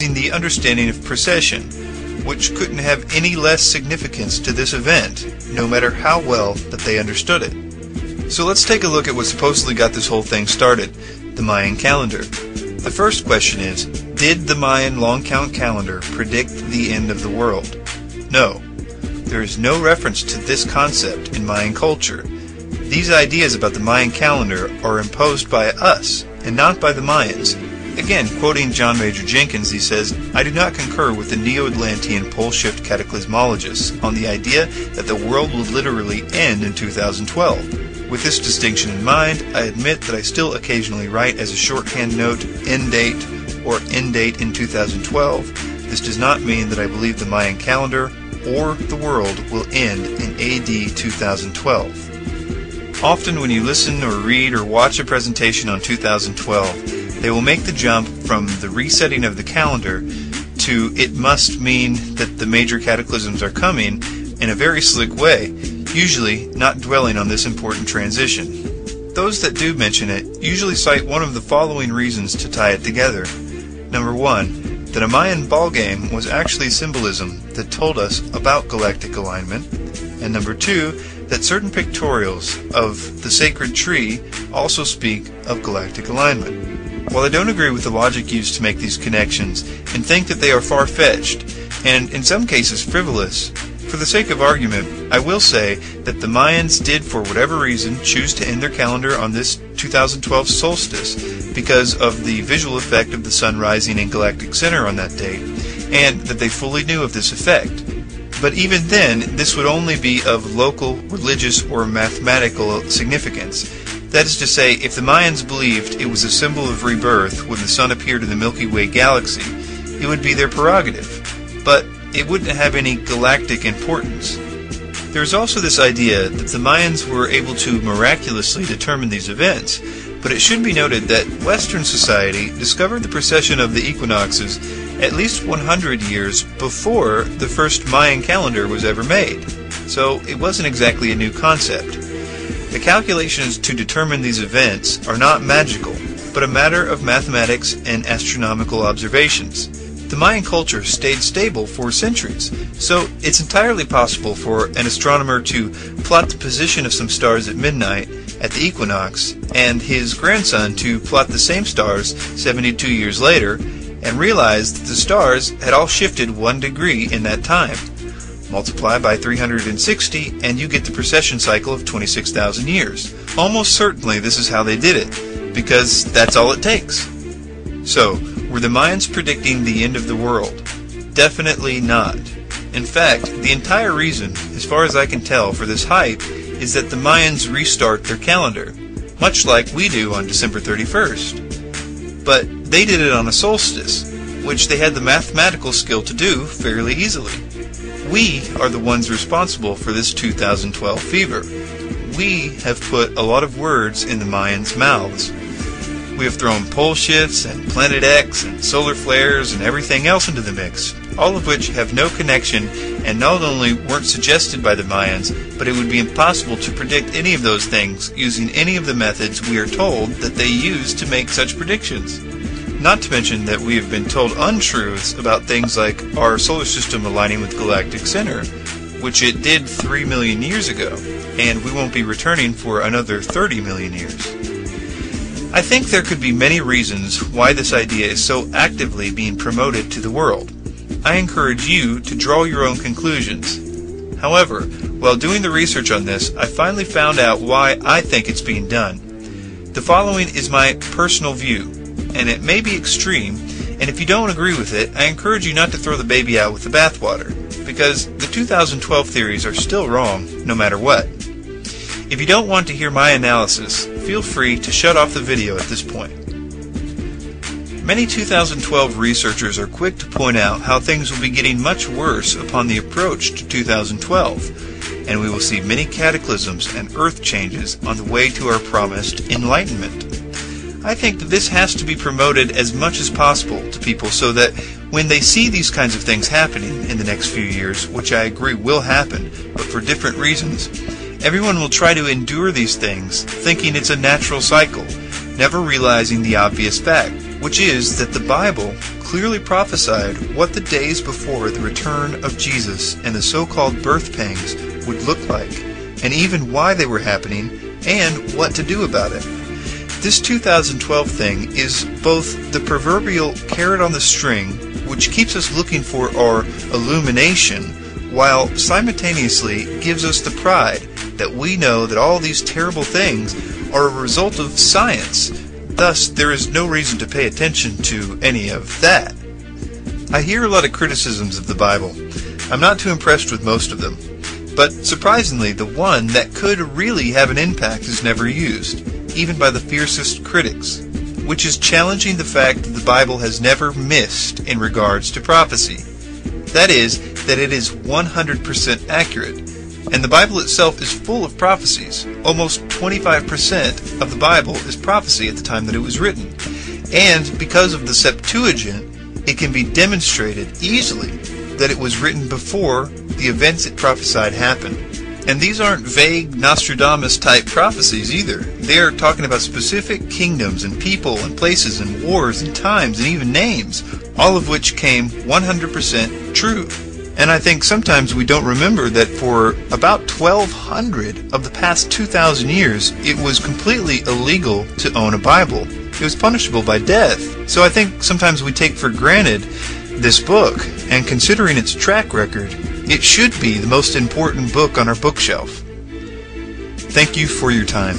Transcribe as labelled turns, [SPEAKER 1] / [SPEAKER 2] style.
[SPEAKER 1] using the understanding of precession, which couldn't have any less significance to this event, no matter how well that they understood it. So let's take a look at what supposedly got this whole thing started, the Mayan calendar. The first question is, did the Mayan long count calendar predict the end of the world? No. There is no reference to this concept in Mayan culture. These ideas about the Mayan calendar are imposed by us, and not by the Mayans. Again, quoting John Major Jenkins, he says, "I do not concur with the Neo-Atlantean pole shift cataclysmologists on the idea that the world will literally end in 2012. With this distinction in mind, I admit that I still occasionally write as a shorthand note, end date, or end date in 2012. This does not mean that I believe the Mayan calendar or the world will end in AD 2012. Often when you listen or read or watch a presentation on 2012, they will make the jump from the resetting of the calendar to it must mean that the major cataclysms are coming in a very slick way, usually not dwelling on this important transition. Those that do mention it usually cite one of the following reasons to tie it together. Number one, that a Mayan ballgame was actually symbolism that told us about galactic alignment, and number two, that certain pictorials of the sacred tree also speak of galactic alignment. While I don't agree with the logic used to make these connections and think that they are far-fetched and in some cases frivolous, for the sake of argument, I will say that the Mayans did for whatever reason choose to end their calendar on this 2012 solstice because of the visual effect of the sun rising in galactic center on that date, and that they fully knew of this effect. But even then, this would only be of local, religious, or mathematical significance. That is to say, if the Mayans believed it was a symbol of rebirth when the sun appeared in the Milky Way galaxy, it would be their prerogative. But it wouldn't have any galactic importance. There is also this idea that the Mayans were able to miraculously determine these events, but it should be noted that Western society discovered the precession of the equinoxes at least 100 years before the first Mayan calendar was ever made, so it wasn't exactly a new concept. The calculations to determine these events are not magical, but a matter of mathematics and astronomical observations. The Mayan culture stayed stable for centuries, so it's entirely possible for an astronomer to plot the position of some stars at midnight at the equinox, and his grandson to plot the same stars 72 years later, and realize that the stars had all shifted 1 degree in that time. Multiply by 360, and you get the precession cycle of 26,000 years. Almost certainly this is how they did it, because that's all it takes. So, were the Mayans predicting the end of the world? Definitely not. In fact, the entire reason, as far as I can tell, for this hype is that the Mayans restart their calendar, much like we do on December 31st. But they did it on a solstice, which they had the mathematical skill to do fairly easily. We are the ones responsible for this 2012 fever. We have put a lot of words in the Mayans' mouths. We have thrown pole shifts and Planet X and solar flares and everything else into the mix, all of which have no connection and not only weren't suggested by the Mayans, but it would be impossible to predict any of those things using any of the methods we are told that they use to make such predictions. Not to mention that we have been told untruths about things like our solar system aligning with galactic center, which it did 3 million years ago, and we won't be returning for another 30 million years. I think there could be many reasons why this idea is so actively being promoted to the world. I encourage you to draw your own conclusions. However, while doing the research on this, I finally found out why I think it's being done. The following is my personal view, and it may be extreme, and if you don't agree with it, I encourage you not to throw the baby out with the bathwater, because the 2012 theories are still wrong, no matter what. If you don't want to hear my analysis, feel free to shut off the video at this point. Many 2012 researchers are quick to point out how things will be getting much worse upon the approach to 2012, and we will see many cataclysms and earth changes on the way to our promised enlightenment. I think that this has to be promoted as much as possible to people so that when they see these kinds of things happening in the next few years, which I agree will happen, but for different reasons, everyone will try to endure these things, thinking it's a natural cycle, never realizing the obvious fact, which is that the Bible clearly prophesied what the days before the return of Jesus and the so-called birth pangs would look like, and even why they were happening, and what to do about it. This 2012 thing is both the proverbial carrot on the string, which keeps us looking for our illumination, while simultaneously gives us the pride that we know that all these terrible things are a result of science. Thus, there is no reason to pay attention to any of that. I hear a lot of criticisms of the Bible. I'm not too impressed with most of them. But surprisingly, the one that could really have an impact is never used, even by the fiercest critics, which is challenging the fact that the Bible has never missed in regards to prophecy. That is, that it is 100% accurate. And the Bible itself is full of prophecies. Almost 25% of the Bible is prophecy at the time that it was written. And because of the Septuagint, it can be demonstrated easily that it was written before the events it prophesied happened. And these aren't vague Nostradamus-type prophecies either. They are talking about specific kingdoms and people and places and wars and times and even names, all of which came 100% true. And I think sometimes we don't remember that for about 1,200 of the past 2,000 years, it was completely illegal to own a Bible. It was punishable by death. So I think sometimes we take for granted this book, and considering its track record, it should be the most important book on our bookshelf. Thank you for your time.